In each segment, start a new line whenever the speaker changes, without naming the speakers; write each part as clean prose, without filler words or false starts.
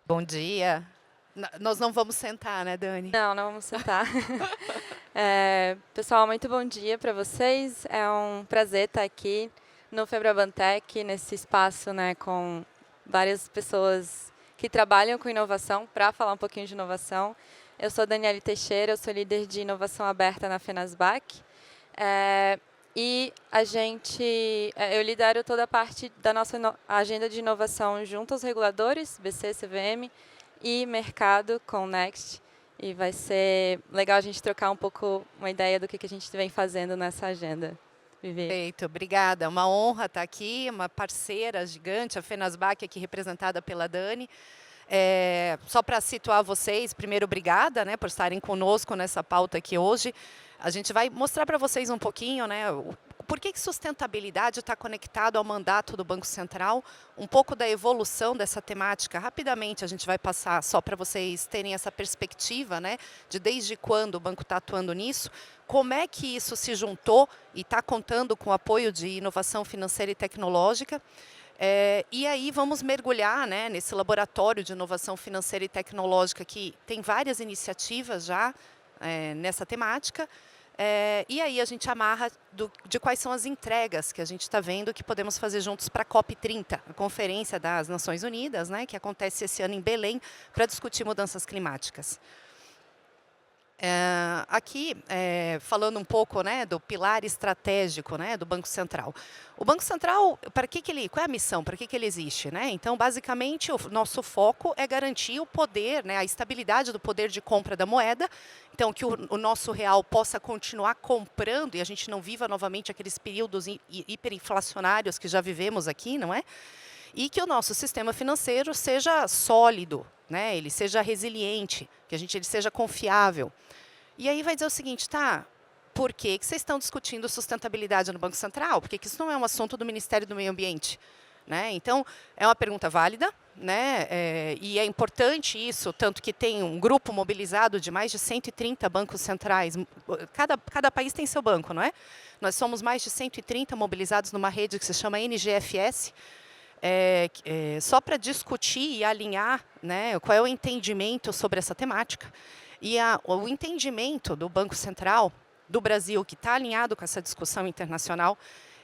Bom dia. Nós não vamos sentar, né, Dani?
Não, não vamos sentar. Pessoal, muito bom dia para vocês. É um prazer estar aqui no Febrabantec, nesse espaço, né, com várias pessoas que trabalham com inovação, para falar um pouquinho de inovação. Eu sou Daniele Teixeira, eu sou líder de inovação aberta na Fenasbac. E eu lidero toda a parte da nossa agenda de inovação junto aos reguladores, BC, CVM, e mercado com Next. E vai ser legal a gente trocar um pouco uma ideia do que a gente vem fazendo nessa agenda. Vivi.
Perfeito, obrigada. Uma honra estar aqui, uma parceira gigante, a Fenasbac, aqui representada pela Dani. Só para situar vocês, primeiro, obrigada, né, por estarem conosco nessa pauta aqui hoje. A gente vai mostrar para vocês um pouquinho, né, por que sustentabilidade está conectado ao mandato do Banco Central, um pouco da evolução dessa temática. Rapidamente a gente vai passar só para vocês terem essa perspectiva, né, de desde quando o banco está atuando nisso, como é que isso se juntou e está contando com o apoio de inovação financeira e tecnológica. E aí vamos mergulhar, né, nesse laboratório de inovação financeira e tecnológica que tem várias iniciativas já nessa temática. E aí a gente amarra de quais são as entregas que a gente está vendo que podemos fazer juntos para a COP30, a Conferência das Nações Unidas, né, que acontece esse ano em Belém, para discutir mudanças climáticas. Aqui, falando um pouco, né, do pilar estratégico, né, do Banco Central. O Banco Central, qual é a missão? Para que ele existe? Né? Então, basicamente, o nosso foco é garantir o poder, né, a estabilidade do poder de compra da moeda, então que o nosso real possa continuar comprando e a gente não viva novamente aqueles períodos hiperinflacionários que já vivemos aqui, não é? E que o nosso sistema financeiro seja sólido, né, ele seja resiliente, que ele seja confiável. E aí vai dizer o seguinte, tá, por que vocês estão discutindo sustentabilidade no Banco Central? Porque isso não é um assunto do Ministério do Meio Ambiente. Né? Então, é uma pergunta válida, né? E é importante isso, tanto que tem um grupo mobilizado de mais de 130 bancos centrais. Cada país tem seu banco, não é? Nós somos mais de 130 mobilizados numa rede que se chama NGFS, só para discutir e alinhar, né, qual é o entendimento sobre essa temática. E o entendimento do Banco Central do Brasil, que está alinhado com essa discussão internacional,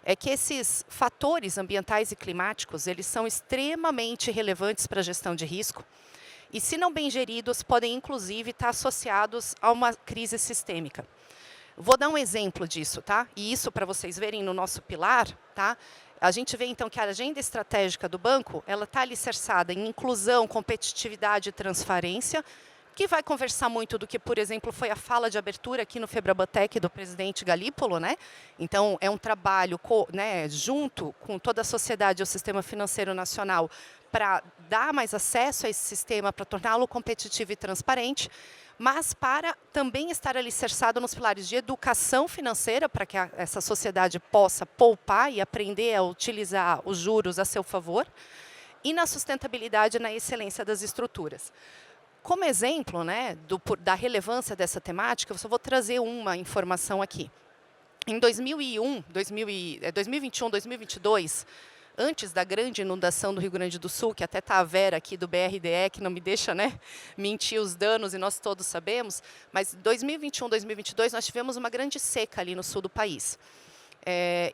é que esses fatores ambientais e climáticos eles são extremamente relevantes para a gestão de risco e, se não bem geridos, podem, inclusive, estar associados a uma crise sistêmica. Vou dar um exemplo disso, tá? E isso, para vocês verem no nosso pilar, tá? A gente vê, então, que a agenda estratégica do banco ela está alicerçada em inclusão, competitividade e transparência, que vai conversar muito do que, por exemplo, foi a fala de abertura aqui no Febrabantec do presidente Galípolo, né? Então, é um trabalho né, junto com toda a sociedade e o sistema financeiro nacional para dar mais acesso a esse sistema, para torná-lo competitivo e transparente, mas para também estar alicerçado nos pilares de educação financeira, para que essa sociedade possa poupar e aprender a utilizar os juros a seu favor, e na sustentabilidade e na excelência das estruturas. Como exemplo, né, da relevância dessa temática, eu só vou trazer uma informação aqui. Em 2021, 2022, antes da grande inundação do Rio Grande do Sul, que até está a Vera aqui do BRDE, que não me deixa, né, mentir os danos, e nós todos sabemos, mas em 2021, 2022, nós tivemos uma grande seca ali no sul do país.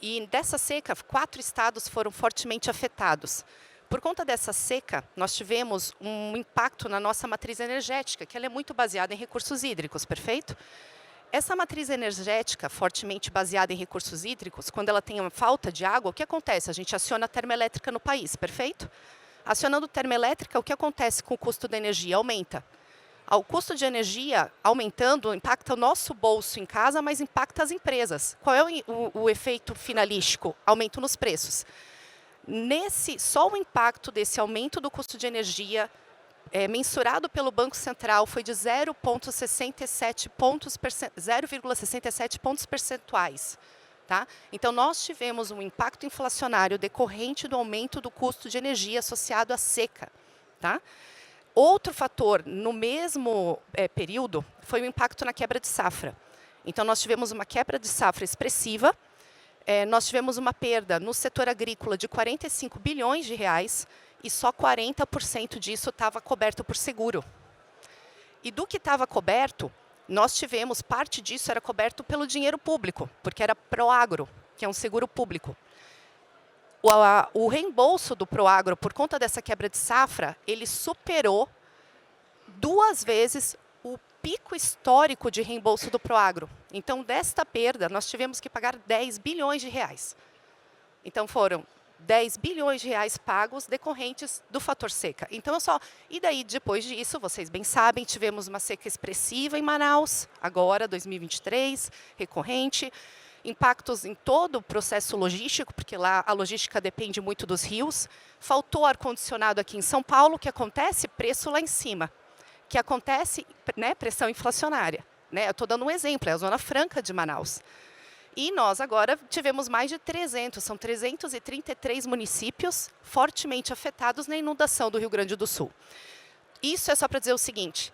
E dessa seca, 4 estados foram fortemente afetados. Por conta dessa seca, nós tivemos um impacto na nossa matriz energética, que ela é muito baseada em recursos hídricos, perfeito? Essa matriz energética, fortemente baseada em recursos hídricos, quando ela tem uma falta de água, o que acontece? A gente aciona a termoelétrica no país, perfeito? Acionando termoelétrica, o que acontece com o custo da energia? Aumenta. O custo de energia aumentando impacta o nosso bolso em casa, mas impacta as empresas. Qual é o efeito finalístico? Aumento nos preços. Só o impacto desse aumento do custo de energia mensurado pelo Banco Central foi de 0,67 pontos percentuais. Tá? Então, nós tivemos um impacto inflacionário decorrente do aumento do custo de energia associado à seca. Tá? Outro fator, no mesmo período, foi o impacto na quebra de safra. Então, nós tivemos uma quebra de safra expressiva, nós tivemos uma perda no setor agrícola de 45 bilhões de reais e só 40% disso estava coberto por seguro. E do que estava coberto, nós tivemos, parte disso era coberto pelo dinheiro público, porque era Proagro, que é um seguro público. O reembolso do Proagro, por conta dessa quebra de safra, ele superou 2 vezes o pico histórico de reembolso do Proagro. Então, desta perda, nós tivemos que pagar 10 bilhões de reais. Então, foram 10 bilhões de reais pagos decorrentes do fator seca. Então, e daí, depois disso, vocês bem sabem, tivemos uma seca expressiva em Manaus, agora, 2023, recorrente. Impactos em todo o processo logístico, porque lá a logística depende muito dos rios. Faltou ar-condicionado aqui em São Paulo, o que acontece? Preço lá em cima. Que acontece, né, pressão inflacionária. Né? Eu estou dando um exemplo, é a Zona Franca de Manaus. E nós agora tivemos mais de 300, são 333 municípios fortemente afetados na inundação do Rio Grande do Sul. Isso é só para dizer o seguinte,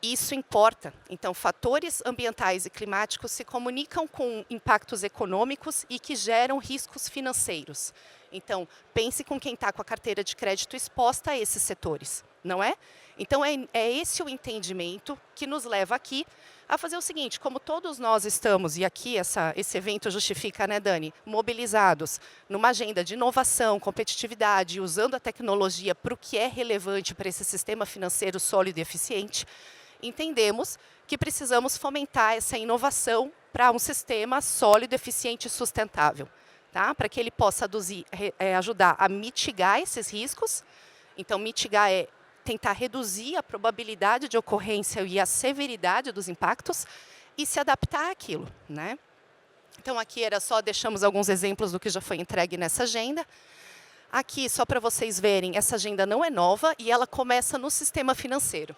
isso importa. Então, fatores ambientais e climáticos se comunicam com impactos econômicos e que geram riscos financeiros. Então, pense com quem está com a carteira de crédito exposta a esses setores, não é? Então, é esse o entendimento que nos leva aqui a fazer o seguinte, como todos nós estamos, e aqui esse evento justifica, né, Dani, mobilizados numa agenda de inovação, competitividade, usando a tecnologia para o que é relevante para esse sistema financeiro sólido e eficiente, entendemos que precisamos fomentar essa inovação para um sistema sólido, eficiente e sustentável, tá? Para que ele possa ajudar a mitigar esses riscos. Então, mitigar é tentar reduzir a probabilidade de ocorrência e a severidade dos impactos e se adaptar àquilo, né? Então, aqui deixamos alguns exemplos do que já foi entregue nessa agenda. Aqui, só para vocês verem, essa agenda não é nova e ela começa no sistema financeiro.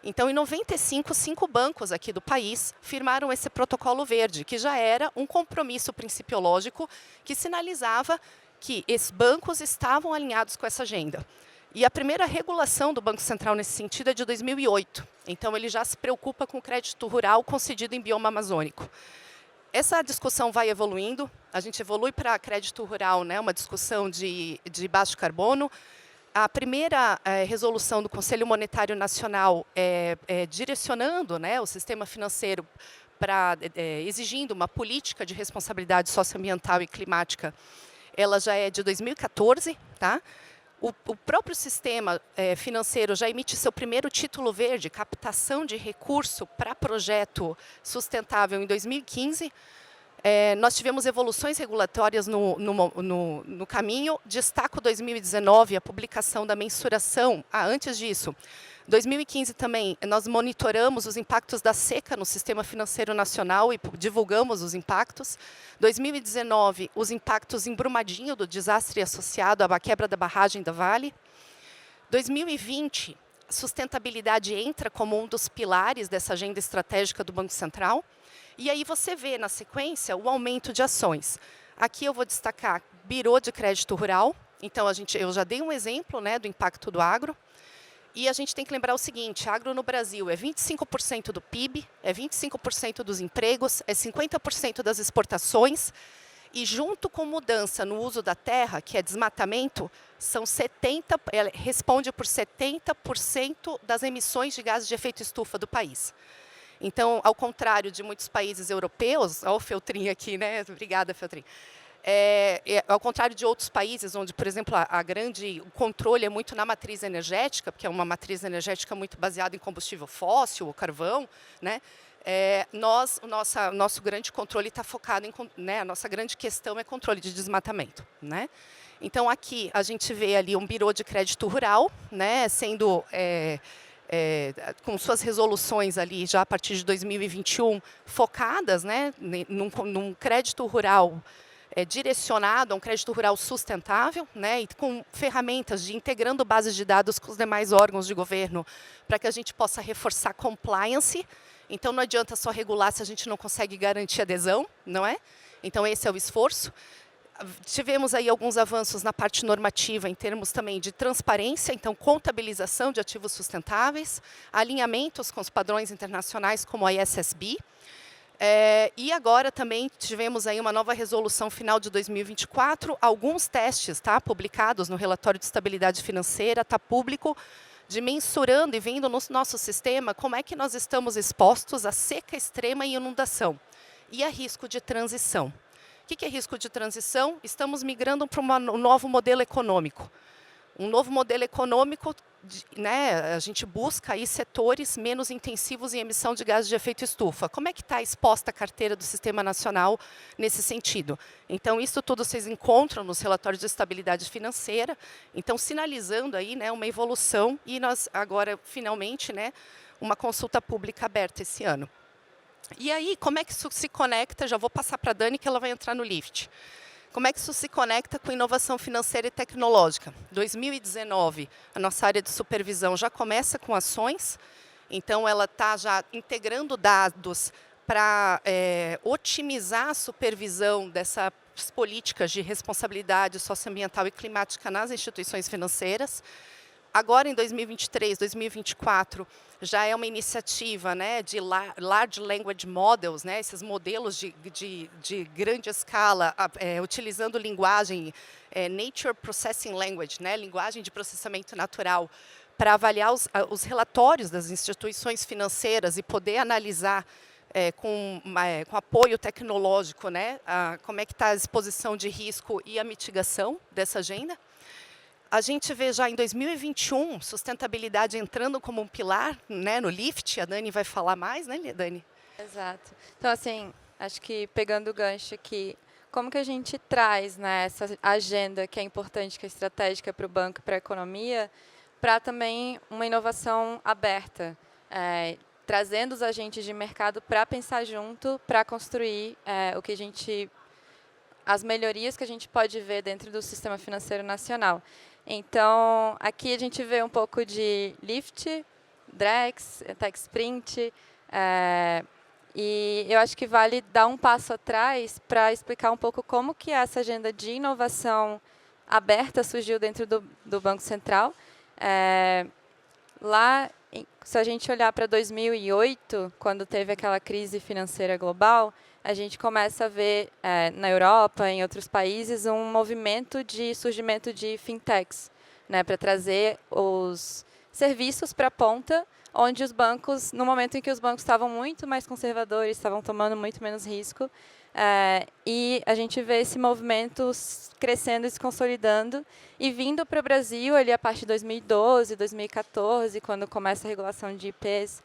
Então, em 95, 5 bancos aqui do país firmaram esse protocolo verde, que já era um compromisso principiológico que sinalizava que esses bancos estavam alinhados com essa agenda. E a primeira regulação do Banco Central nesse sentido é de 2008. Então, ele já se preocupa com o crédito rural concedido em bioma amazônico. Essa discussão vai evoluindo, a gente evolui para crédito rural, né, uma discussão de baixo carbono. A primeira resolução do Conselho Monetário Nacional direcionando, né, o sistema financeiro exigindo uma política de responsabilidade socioambiental e climática, ela já é de 2014, tá? O próprio sistema financeiro já emite seu primeiro título verde, captação de recurso para projeto sustentável em 2015. Nós tivemos evoluções regulatórias no caminho. Destaco 2019, a publicação da mensuração. Antes disso, 2015 também, nós monitoramos os impactos da seca no sistema financeiro nacional e divulgamos os impactos. 2019, os impactos em Brumadinho do desastre associado à quebra da barragem da Vale. 2020, sustentabilidade entra como um dos pilares dessa agenda estratégica do Banco Central. E aí você vê, na sequência, o aumento de ações. Aqui eu vou destacar Birô de Crédito Rural. Então, eu já dei um exemplo, né, do impacto do agro. E a gente tem que lembrar o seguinte, agro no Brasil é 25% do PIB, é 25% dos empregos, é 50% das exportações. E junto com mudança no uso da terra, que é desmatamento, responde por 70% das emissões de gases de efeito estufa do país. Então, ao contrário de muitos países europeus, olha o Feltrin aqui, né? Obrigada, Feltrin. Ao contrário de outros países, onde, por exemplo, o controle é muito na matriz energética, porque é uma matriz energética muito baseada em combustível fóssil, ou carvão, né? Nosso grande controle está focado né, a nossa grande questão é controle de desmatamento, né? Então, aqui a gente vê ali um birô de crédito rural, né, sendo com suas resoluções ali já a partir de 2021 focadas, né, num crédito rural direcionado a um crédito rural sustentável, né, e com ferramentas de integrando bases de dados com os demais órgãos de governo para que a gente possa reforçar compliance. Então, não adianta só regular se a gente não consegue garantir adesão, não é? Então, esse é o esforço. Tivemos aí alguns avanços na parte normativa em termos também de transparência, então contabilização de ativos sustentáveis, alinhamentos com os padrões internacionais como a ISSB. E agora também tivemos aí uma nova resolução final de 2024, alguns testes, tá, publicados no relatório de estabilidade financeira, está público, de mensurando e vendo no nosso sistema como é que nós estamos expostos a seca extrema e inundação e a risco de transição. O que é risco de transição? Estamos migrando para um novo modelo econômico. Um novo modelo econômico, né, a gente busca aí setores menos intensivos em emissão de gases de efeito estufa. Como é que está exposta a carteira do Sistema Nacional nesse sentido? Então, isso tudo vocês encontram nos relatórios de estabilidade financeira, então sinalizando aí, né, uma evolução e nós agora, finalmente, né, uma consulta pública aberta esse ano. E aí, como é que isso se conecta? Já vou passar para a Dani, que ela vai entrar no Lift. Como é que isso se conecta com inovação financeira e tecnológica? 2019, a nossa área de supervisão já começa com ações, então ela está já integrando dados para otimizar a supervisão dessas políticas de responsabilidade socioambiental e climática nas instituições financeiras. Agora, em 2023, 2024, já é uma iniciativa, né, de Large Language Models, né, esses modelos de grande escala, utilizando linguagem, Nature Processing Language, né, linguagem de processamento natural, para avaliar os relatórios das instituições financeiras e poder analisar com apoio tecnológico, né, como é que está a exposição de risco e a mitigação dessa agenda. A gente vê já em 2021 sustentabilidade entrando como um pilar, né, no Lift. A Dani vai falar mais, né, Dani?
Exato. Então, assim, acho que pegando o gancho aqui, como que a gente traz, né, essa agenda que é importante, que é estratégica para o banco e para a economia, para também uma inovação aberta, trazendo os agentes de mercado para pensar junto, para construir o que a gente, as melhorias que a gente pode ver dentro do sistema financeiro nacional. Então, aqui a gente vê um pouco de Lift, Drex, TechSprint, e eu acho que vale dar um passo atrás para explicar um pouco como que essa agenda de inovação aberta surgiu dentro do Banco Central. Lá, se a gente olhar para 2008, quando teve aquela crise financeira global, a gente começa a ver na Europa, em outros países, um movimento de surgimento de fintechs, né, para trazer os serviços para a ponta, onde os bancos, no momento em que os bancos estavam muito mais conservadores, estavam tomando muito menos risco, e a gente vê esse movimento crescendo e se consolidando e vindo para o Brasil ali a partir de 2012, 2014, quando começa a regulação de IPs,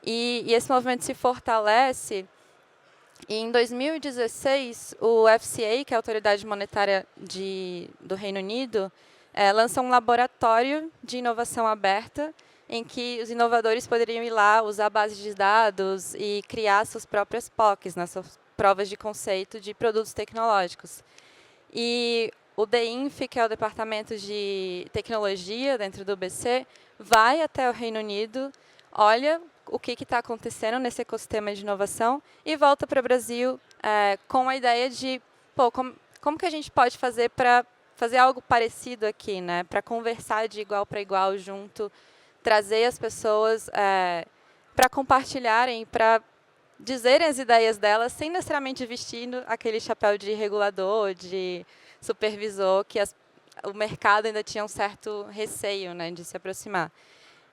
e esse movimento se fortalece. E em 2016, o FCA, que é a Autoridade Monetária do Reino Unido, lança um laboratório de inovação aberta, em que os inovadores poderiam ir lá, usar bases de dados e criar suas próprias POCs, né, suas provas de conceito de produtos tecnológicos. E o DEINF, que é o Departamento de Tecnologia dentro do BC, vai até o Reino Unido, olha o que está acontecendo nesse ecossistema de inovação e volta para o Brasil com a ideia de como que a gente pode fazer para fazer algo parecido aqui, né? Para conversar de igual para igual junto, trazer as pessoas para compartilharem, para dizerem as ideias delas, sem necessariamente vestindo aquele chapéu de regulador, de supervisor, que o mercado ainda tinha um certo receio, né, de se aproximar.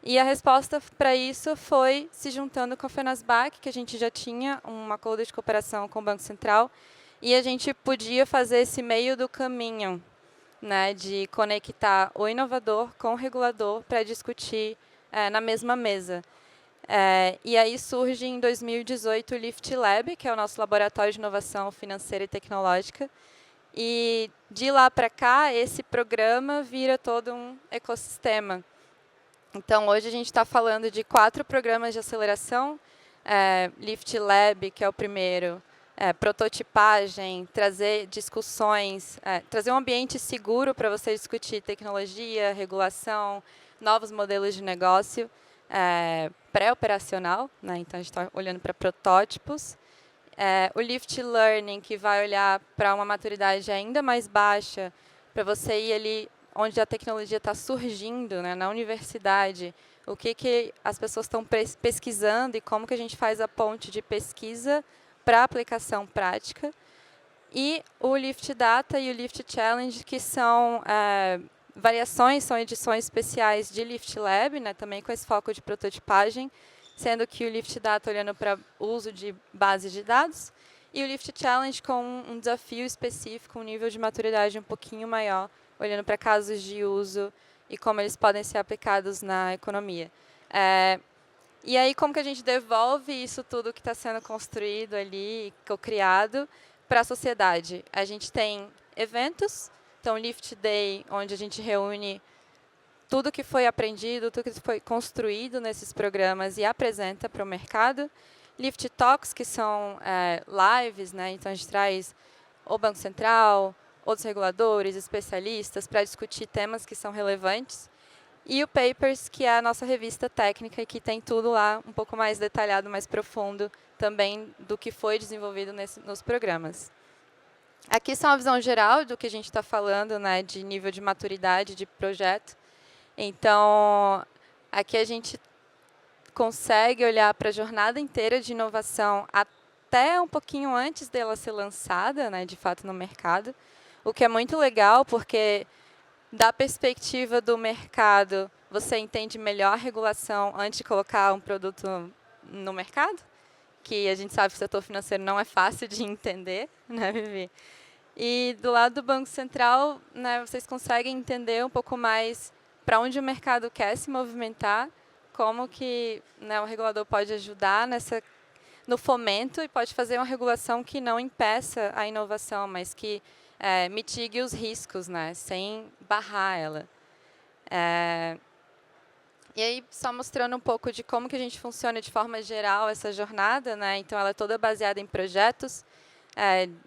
E a resposta para isso foi se juntando com a Fenasbac, que a gente já tinha um acordo de cooperação com o Banco Central, e a gente podia fazer esse meio do caminho, né, de conectar o inovador com o regulador para discutir na mesma mesa. E aí surge em 2018 o Lift Lab, que é o nosso laboratório de inovação financeira e tecnológica, e de lá para cá esse programa vira todo um ecossistema. Então, hoje a gente está falando de 4 programas de aceleração, Lift Lab, que é o primeiro, prototipagem, trazer discussões, trazer um ambiente seguro para você discutir tecnologia, regulação, novos modelos de negócio, pré-operacional, né? Então a gente está olhando para protótipos. O Lift Learning, que vai olhar para uma maturidade ainda mais baixa, para você ir ali onde a tecnologia está surgindo, né, na universidade, o que as pessoas estão pesquisando e como que a gente faz a ponte de pesquisa para aplicação prática. E o Lift Data e o Lift Challenge, que são variações, são edições especiais de Lift Lab, né, também com esse foco de prototipagem, sendo que o Lift Data olhando para o uso de bases de dados, e o Lift Challenge com um desafio específico, um nível de maturidade um pouquinho maior, olhando para casos de uso e como eles podem ser aplicados na economia. E aí, como que a gente devolve isso tudo que está sendo construído ali, criado, para a sociedade? A gente tem eventos, então Lift Day, onde a gente reúne tudo que foi aprendido, tudo que foi construído nesses programas e apresenta para o mercado. Lift Talks, que são lives, né? Então a gente traz o Banco Central, outros reguladores, especialistas, para discutir temas que são relevantes. E o Papers, que é a nossa revista técnica, e que tem tudo lá um pouco mais detalhado, mais profundo também do que foi desenvolvido nos programas. Aqui são a visão geral do que a gente está falando, né, de nível de maturidade de projeto. Então, aqui a gente consegue olhar para a jornada inteira de inovação até um pouquinho antes dela ser lançada, né, de fato, no mercado, o que é muito legal, porque da perspectiva do mercado, você entende melhor a regulação antes de colocar um produto no mercado, que a gente sabe que o setor financeiro não é fácil de entender, né, Vivi? E do lado do Banco Central, né, vocês conseguem entender um pouco mais para onde o mercado quer se movimentar, como que, né, o regulador pode ajudar no fomento e pode fazer uma regulação que não impeça a inovação, mas que mitigue os riscos, né, sem barrar ela. E aí, só mostrando um pouco de como que a gente funciona de forma geral essa jornada, né? Então, ela é toda baseada em projetos.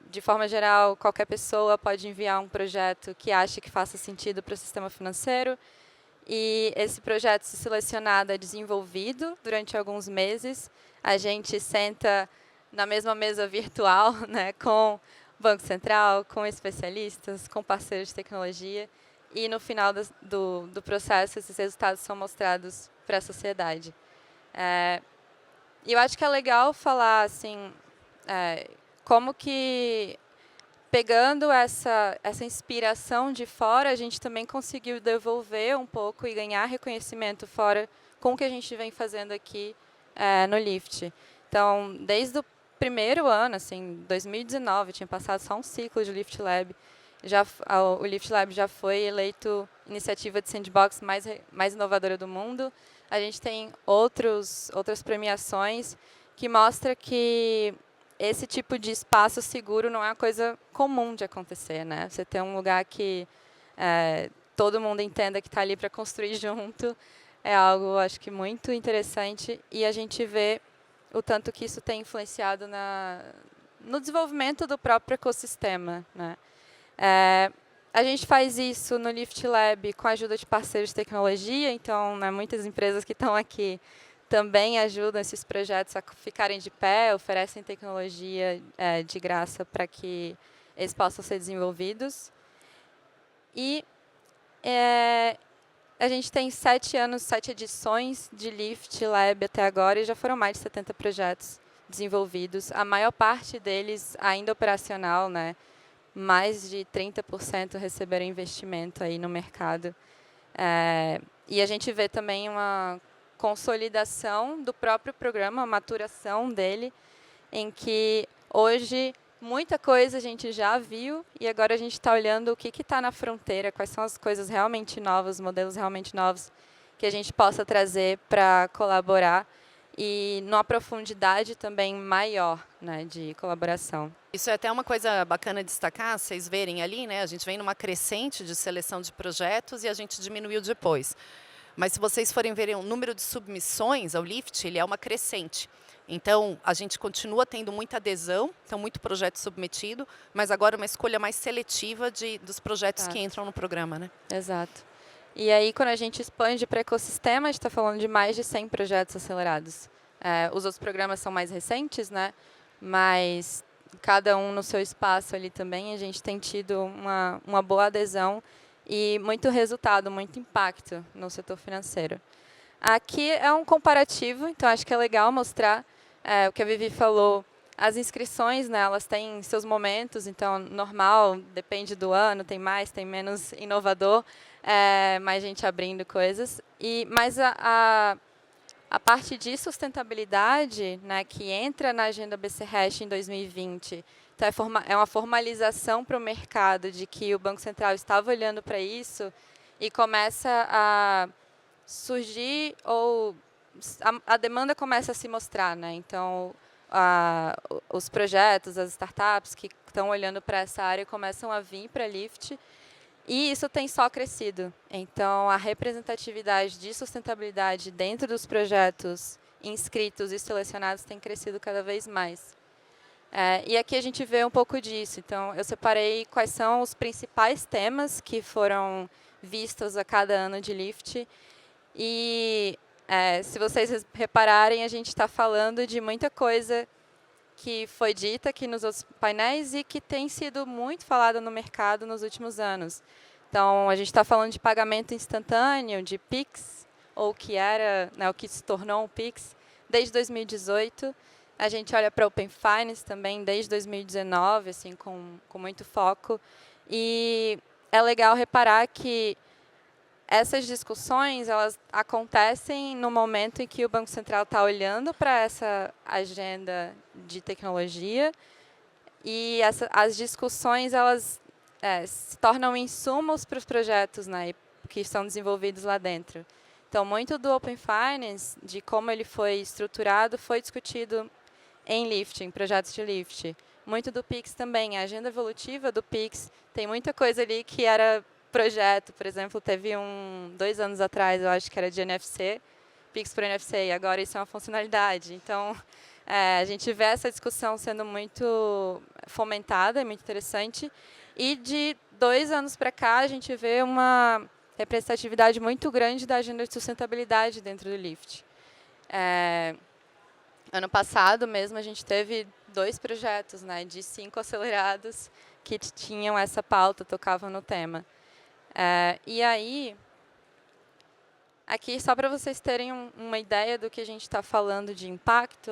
De forma geral, qualquer pessoa pode enviar um projeto que ache que faça sentido para o sistema financeiro. E esse projeto, se selecionado, é desenvolvido durante alguns meses. A gente senta na mesma mesa virtual, né, com o Banco Central, com especialistas, com parceiros de tecnologia. E, no final do processo, esses resultados são mostrados para a sociedade. E eu acho que é legal falar, assim, como que, pegando essa inspiração de fora, a gente também conseguiu devolver um pouco e ganhar reconhecimento fora com o que a gente vem fazendo aqui no Lift. Então, desde o primeiro ano, assim, 2019, tinha passado só um ciclo de Lift Lab, o Lift Lab já foi eleito iniciativa de sandbox mais inovadora do mundo. A gente tem outras premiações que mostram que esse tipo de espaço seguro não é uma coisa comum de acontecer, né? Você ter um lugar que todo mundo entenda que está ali para construir junto é algo, acho que, muito interessante. E a gente vê o tanto que isso tem influenciado no desenvolvimento do próprio ecossistema, né? A gente faz isso no Lift Lab com a ajuda de parceiros de tecnologia, então, né, muitas empresas que estão aqui também ajudam esses projetos a ficarem de pé, oferecem tecnologia de graça para que eles possam ser desenvolvidos. E a gente tem 7 edições de Lift Lab até agora, e já foram mais de 70 projetos desenvolvidos, a maior parte deles ainda operacional, né? Mais de 30% receberam investimento aí no mercado. E a gente vê também uma consolidação do próprio programa, a maturação dele, em que hoje muita coisa a gente já viu e agora a gente está olhando o que está na fronteira, quais são as coisas realmente novas, modelos realmente novos que a gente possa trazer para colaborar e numa profundidade também maior, né, de colaboração.
Isso é até uma coisa bacana destacar, vocês verem ali, né? A gente vem numa crescente de seleção de projetos e a gente diminuiu depois. Mas se vocês forem verem o número de submissões ao Lift, ele é uma crescente. Então, a gente continua tendo muita adesão, então muito projeto submetido, mas agora uma escolha mais seletiva dos projetos que entram no programa, né?
Exato. E aí, quando a gente expande para ecossistema, a gente está falando de mais de 100 projetos acelerados. Os outros programas são mais recentes, né? Mas cada um no seu espaço ali também, a gente tem tido uma boa adesão e muito resultado, muito impacto no setor financeiro. Aqui é um comparativo, então acho que é legal mostrar o que a Vivi falou. As inscrições, né, elas têm seus momentos, então normal, depende do ano, tem mais, tem menos inovador, mais gente abrindo coisas. Mas a parte de sustentabilidade, né, que entra na agenda BC Hash em 2020, então é uma formalização para o mercado de que o Banco Central estava olhando para isso e começa a surgir, ou a demanda começa a se mostrar, né? Então, os projetos, as startups que estão olhando para essa área começam a vir para a Lift, e isso tem só crescido. Então, a representatividade de sustentabilidade dentro dos projetos inscritos e selecionados tem crescido cada vez mais. E aqui a gente vê um pouco disso. Então, eu separei quais são os principais temas que foram vistos a cada ano de Lift. E, se vocês repararem, a gente está falando de muita coisa que foi dita aqui nos outros painéis e que tem sido muito falada no mercado nos últimos anos. Então, a gente está falando de pagamento instantâneo, de Pix, ou que era, né, o que se tornou um Pix, desde 2018. A gente olha para Open Finance também desde 2019, assim, com muito foco. E é legal reparar que essas discussões, elas acontecem no momento em que o Banco Central está olhando para essa agenda de tecnologia, e as discussões, elas se tornam insumos para os projetos, né, que são desenvolvidos lá dentro. Então, muito do Open Finance, de como ele foi estruturado, foi discutido em Lift, em projetos de Lift. Muito do Pix também, a agenda evolutiva do Pix, tem muita coisa ali que era projeto. Por exemplo, teve 2 anos atrás, eu acho que era de NFC, Pix por NFC, e agora isso é uma funcionalidade. Então, a gente vê essa discussão sendo muito fomentada, é muito interessante. E de 2 anos para cá, a gente vê uma representatividade muito grande da agenda de sustentabilidade dentro do Lift. Ano passado mesmo, a gente teve 2 projetos, né, de 5 acelerados que tinham essa pauta, tocavam no tema. E aí, aqui, só para vocês terem uma ideia do que a gente está falando de impacto,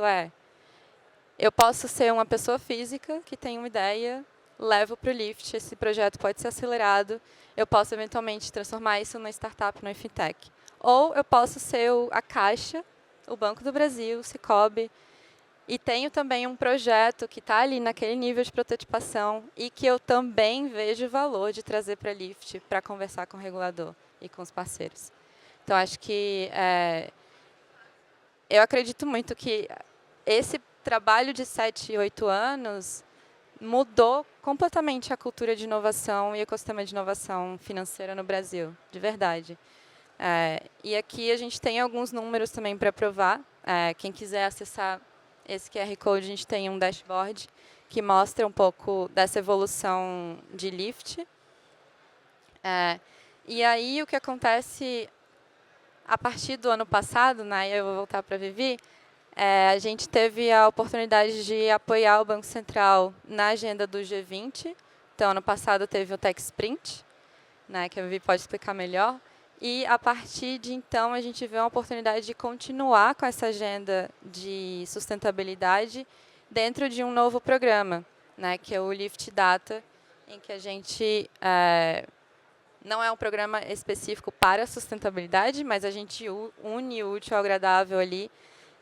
eu posso ser uma pessoa física que tem uma ideia, levo para o Lift, esse projeto pode ser acelerado, eu posso eventualmente transformar isso numa startup, numa fintech. Ou eu posso ser a Caixa, o Banco do Brasil, o Sicoob, e tenho também um projeto que está ali naquele nível de prototipação e que eu também vejo o valor de trazer para a Lift para conversar com o regulador e com os parceiros. Então, acho que eu acredito muito que esse trabalho de 7, 8 anos mudou completamente a cultura de inovação e o ecossistema de inovação financeira no Brasil, de verdade. E aqui a gente tem alguns números também para provar. Quem quiser acessar esse QR Code, a gente tem um dashboard que mostra um pouco dessa evolução de Lift. E aí, o que acontece a partir do ano passado, né, eu vou voltar para a Vivi, a gente teve a oportunidade de apoiar o Banco Central na agenda do G20. Então, ano passado teve o Tech Sprint, né, que a Vivi pode explicar melhor. E, a partir de então, a gente vê uma oportunidade de continuar com essa agenda de sustentabilidade dentro de um novo programa, né, que é o Lift Data, em que a gente não é um programa específico para a sustentabilidade, mas a gente une o útil ao agradável ali,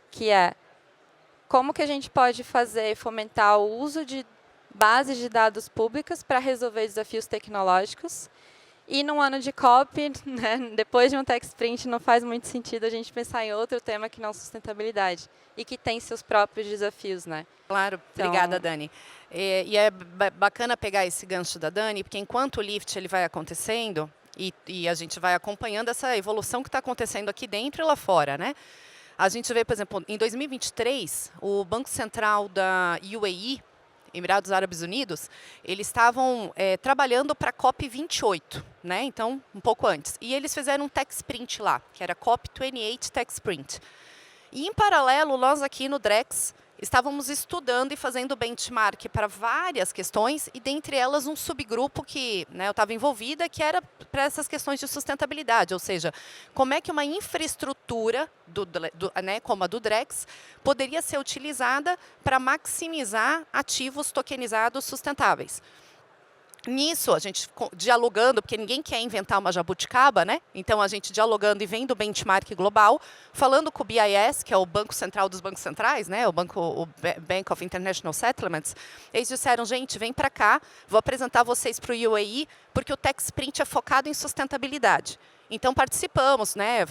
que é como que a gente pode fazer, fomentar o uso de bases de dados públicas para resolver desafios tecnológicos. E num ano de COP, né, depois de um Tech Sprint, não faz muito sentido a gente pensar em outro tema que não sustentabilidade e que tem seus próprios desafios, né?
Claro, obrigada, Dani. E é bacana pegar esse gancho da Dani, porque enquanto o Lift ele vai acontecendo e a gente vai acompanhando essa evolução que está acontecendo aqui dentro e lá fora, né? A gente vê, por exemplo, em 2023, o Banco Central da UAE, Emirados Árabes Unidos, eles estavam trabalhando para a COP28, né? Então, um pouco antes. E eles fizeram um Tech Sprint lá, que era COP28 Tech Sprint. E, em paralelo, nós aqui no Drex estávamos estudando e fazendo benchmark para várias questões, e dentre elas um subgrupo que, né, eu estava envolvida, que era para essas questões de sustentabilidade, ou seja, como é que uma infraestrutura, né, como a do Drex, poderia ser utilizada para maximizar ativos tokenizados sustentáveis. Nisso, a gente dialogando, porque ninguém quer inventar uma jabuticaba, né? Então, a gente dialogando e vendo o benchmark global, falando com o BIS, que é o Banco Central dos Bancos Centrais, né? O Bank of International Settlements, eles disseram, gente, vem para cá, vou apresentar vocês para o UAE, porque o TechSprint é focado em sustentabilidade. Então, participamos, né?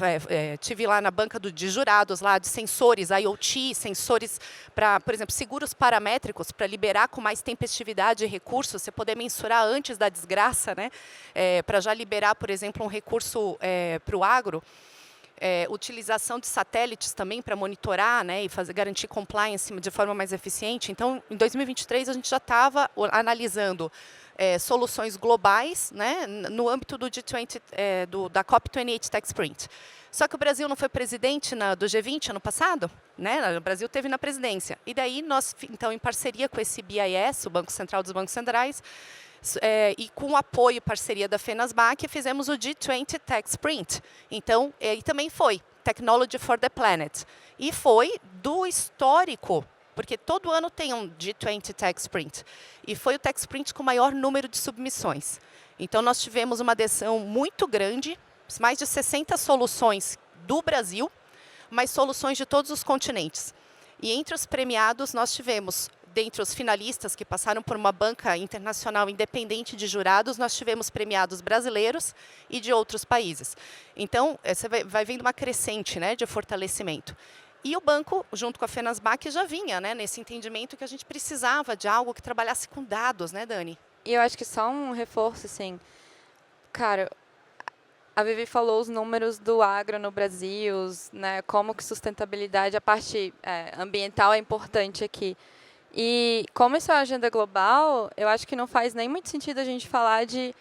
Tive lá na banca de jurados lá de sensores, IoT, sensores para, por exemplo, seguros paramétricos, para liberar com mais tempestividade recursos, você poder mensurar antes da desgraça, né? Para já liberar, por exemplo, um recurso para o agro. Utilização de satélites também para monitorar, né, e garantir compliance de forma mais eficiente. Então, em 2023, a gente já estava analisando soluções globais, né, no âmbito do G20, da COP28 Tech Sprint. Só que o Brasil não foi presidente do G20 ano passado, né? O Brasil teve na presidência. E daí nós, então, em parceria com esse BIS, o Banco Central dos Bancos Centrais, e com o apoio e parceria da FENASBAC, fizemos o G20 Tech Sprint. Então, e também foi Technology for the Planet. E foi do histórico, porque todo ano tem um G20 Tech Sprint. E foi o Tech Sprint com o maior número de submissões. Então, nós tivemos uma adesão muito grande, mais de 60 soluções do Brasil, mas soluções de todos os continentes. E entre os premiados, nós tivemos, dentre os finalistas que passaram por uma banca internacional independente de jurados, nós tivemos premiados brasileiros e de outros países. Então, você vai vendo uma crescente, né, de fortalecimento. E o banco, junto com a FENASBAC, já vinha, né, nesse entendimento que a gente precisava de algo que trabalhasse com dados, né, Dani?
E eu acho que só um reforço, assim, cara, a Vivi falou os números do agro no Brasil, né, como que sustentabilidade, a parte ambiental é importante aqui. E como isso é uma agenda global, eu acho que não faz nem muito sentido a gente falar de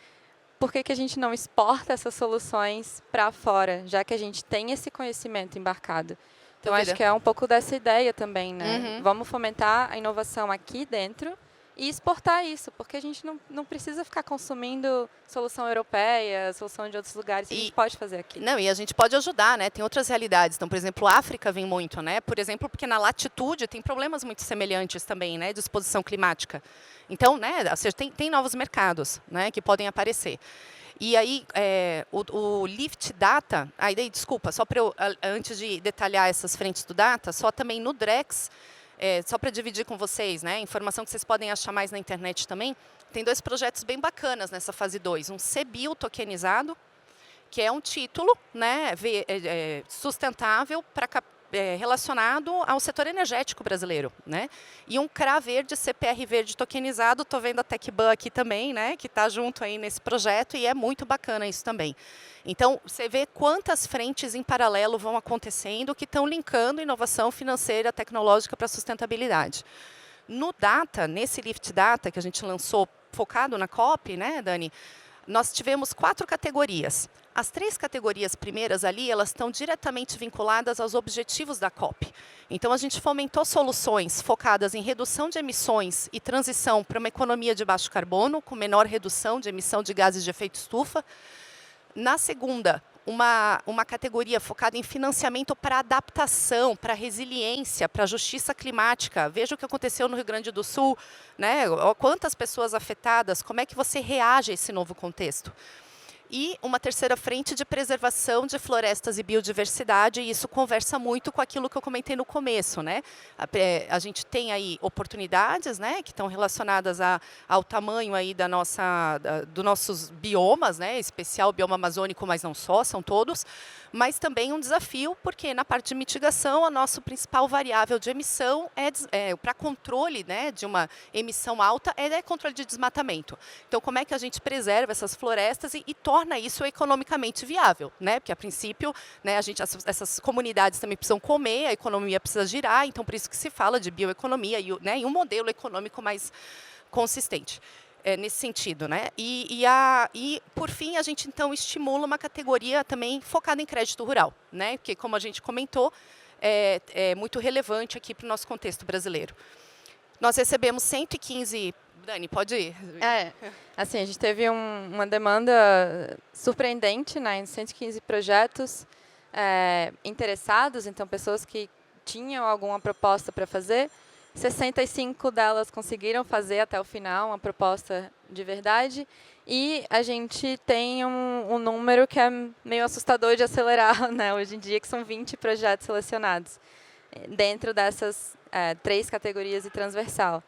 por que a gente não exporta essas soluções para fora, já que a gente tem esse conhecimento embarcado. Então, acho que é um pouco dessa ideia também, né?
Uhum.
Vamos fomentar a inovação aqui dentro e exportar isso, porque a gente não precisa ficar consumindo solução europeia, solução de outros lugares, a gente pode fazer aqui.
Não, e a gente pode ajudar, né? Tem outras realidades. Então, por exemplo, a África vem muito, né? Por exemplo, porque na latitude tem problemas muito semelhantes também, né? De exposição climática. Então, né? Ou seja, tem novos mercados, né? Que podem aparecer. E aí, o Lift Data, daí, desculpa, só para eu, antes de detalhar essas frentes do Data, só também no Drex, só para dividir com vocês, né, informação que vocês podem achar mais na internet também, tem 2 projetos bem bacanas nessa fase 2. Um CBIL tokenizado, que é um título, né, sustentável relacionado ao setor energético brasileiro, né? E um CRA verde, CPR verde tokenizado, estou vendo a TecBan aqui também, né, que está junto aí nesse projeto, e é muito bacana isso também. Então, você vê quantas frentes em paralelo vão acontecendo que estão linkando inovação financeira, tecnológica para a sustentabilidade. No Data, nesse Lift Data que a gente lançou focado na COP, né, Dani, nós tivemos 4 categorias. As 3 categorias primeiras ali, elas estão diretamente vinculadas aos objetivos da COP. Então, a gente fomentou soluções focadas em redução de emissões e transição para uma economia de baixo carbono, com menor redução de emissão de gases de efeito estufa. Na segunda, uma categoria focada em financiamento para adaptação, para resiliência, para justiça climática. Veja o que aconteceu no Rio Grande do Sul, né? Quantas pessoas afetadas, como é que você reage a esse novo contexto? E uma terceira frente de preservação de florestas e biodiversidade, e isso conversa muito com aquilo que eu comentei no começo, né? A gente tem aí oportunidades, né, que estão relacionadas ao tamanho aí dos nossos biomas, né, especial o bioma amazônico, mas não só, são todos, mas também um desafio, porque na parte de mitigação, a nossa principal variável de emissão para controle, né, de uma emissão alta é controle de desmatamento. Então, como é que a gente preserva essas florestas e torna isso economicamente viável, né? Porque a princípio, né, essas comunidades também precisam comer, a economia precisa girar, então por isso que se fala de bioeconomia e um modelo econômico mais consistente. Nesse sentido, né? E por fim, a gente então estimula uma categoria também focada em crédito rural, né? Porque como a gente comentou, é muito relevante aqui para o nosso contexto brasileiro. Nós recebemos 115... Dani, pode ir.
Assim, a gente teve uma demanda surpreendente, né, em 115 projetos interessados, então pessoas que tinham alguma proposta para fazer. 65 delas conseguiram fazer até o final uma proposta de verdade. E a gente tem um número que é meio assustador de acelerar, né, hoje em dia, que são 20 projetos selecionados dentro dessas 3 categorias e transversal.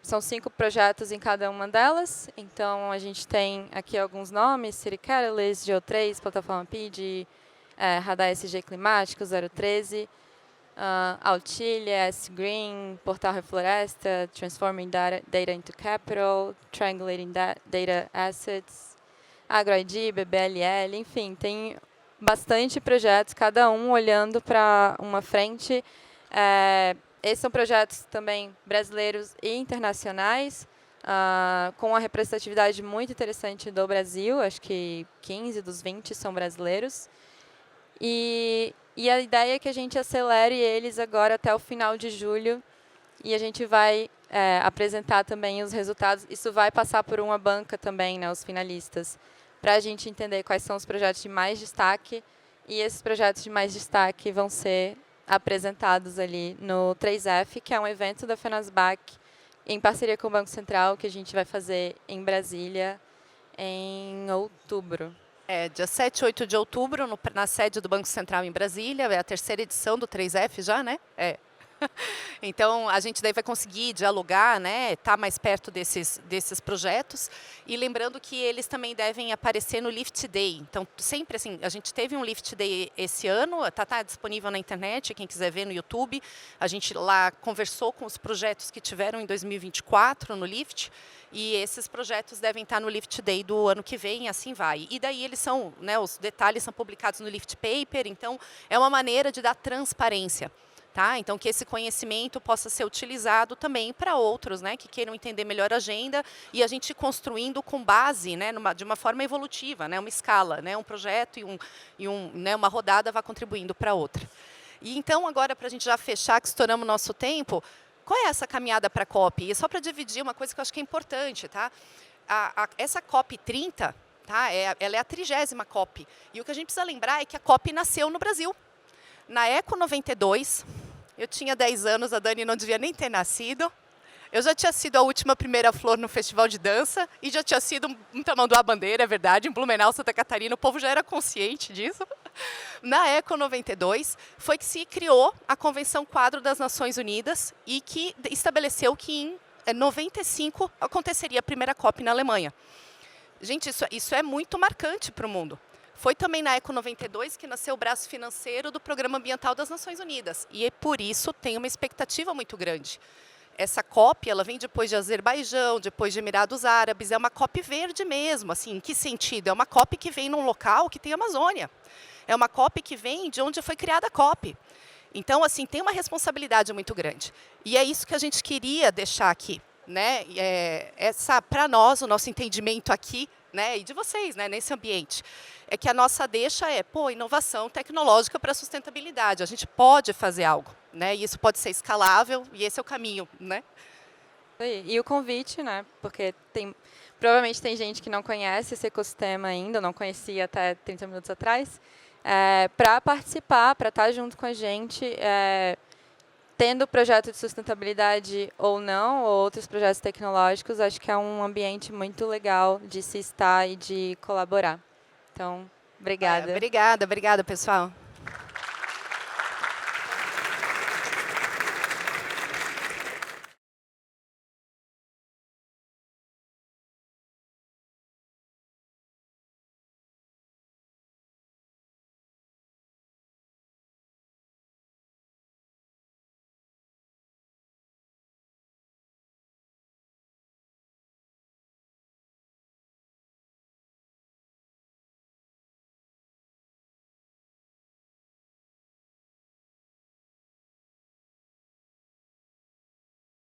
São 5 projetos em cada uma delas, então a gente tem aqui alguns nomes: City Catalyst, Geo3, Plataforma PID, Radar SG Climático, 013, Auxilia, S-Green, Portal Refloresta, Transforming Data into Capital, Triangulating Data Assets, AgroID, BBLL, enfim, tem bastante projetos, cada um olhando para uma frente. Esses são projetos também brasileiros e internacionais, com uma representatividade muito interessante do Brasil, acho que 15 dos 20 são brasileiros. E a ideia é que a gente acelere eles agora até o final de julho, e a gente vai apresentar também os resultados. Isso vai passar por uma banca também, né, os finalistas, para a gente entender quais são os projetos de mais destaque, e esses projetos de mais destaque vão ser apresentados ali no 3F, que é um evento da Fenasbac, em parceria com o Banco Central, que a gente vai fazer em Brasília em outubro.
Dia 7 e 8 de outubro, na sede do Banco Central em Brasília, é a 3ª edição do 3F já, né? Então, a gente daí vai conseguir dialogar, né, estar mais perto desses projetos. E lembrando que eles também devem aparecer no Lift Day. Então, sempre assim, a gente teve um Lift Day esse ano, está disponível na internet, quem quiser ver no YouTube. A gente lá conversou com os projetos que tiveram em 2024 no Lift, e esses projetos devem estar no Lift Day do ano que vem, e assim vai. E daí eles são, né, os detalhes são publicados no Lift Paper, então é uma maneira de dar transparência. Tá? Então, que esse conhecimento possa ser utilizado também para outros, né, que queiram entender melhor a agenda, e a gente construindo com base, né, de uma forma evolutiva, né, uma escala, né, um projeto né, uma rodada vai contribuindo para outra. E então, agora, para a gente já fechar, que estouramos o nosso tempo, qual é essa caminhada para a COP? E só para dividir uma coisa que eu acho que é importante, tá? Essa COP 30, tá, ela é a 30ª COP. E o que a gente precisa lembrar é que a COP nasceu no Brasil. Na Eco 92, eu tinha 10 anos, a Dani não devia nem ter nascido. Eu já tinha sido a última primeira flor no festival de dança e já tinha sido um tamanduá bandeira, é verdade, em Blumenau, Santa Catarina, o povo já era consciente disso. Na Eco 92 foi que se criou a Convenção Quadro das Nações Unidas e que estabeleceu que em 95 aconteceria a primeira COP na Alemanha. Gente, isso é muito marcante para o mundo. Foi também na Eco 92 que nasceu o braço financeiro do Programa Ambiental das Nações Unidas. E por isso tem uma expectativa muito grande. Essa COP, ela vem depois de Azerbaijão, depois de Emirados Árabes, é uma COP verde mesmo. Assim, em que sentido? É uma COP que vem num local que tem Amazônia. É uma COP que vem de onde foi criada a COP. Então, assim, tem uma responsabilidade muito grande. E é isso que a gente queria deixar aqui, né? Para nós, o nosso entendimento aqui, né, e de vocês, né, nesse ambiente, é que a nossa deixa é, inovação tecnológica para a sustentabilidade. A gente pode fazer algo, né, e isso pode ser escalável, e esse é o caminho, né?
E o convite, né, porque provavelmente tem gente que não conhece esse ecossistema ainda, não conhecia até 30 minutos atrás, para participar, para estar junto com a gente, tendo projeto de sustentabilidade ou não, ou outros projetos tecnológicos, acho que é um ambiente muito legal de se estar e de colaborar. Então, obrigada.
Obrigada, pessoal.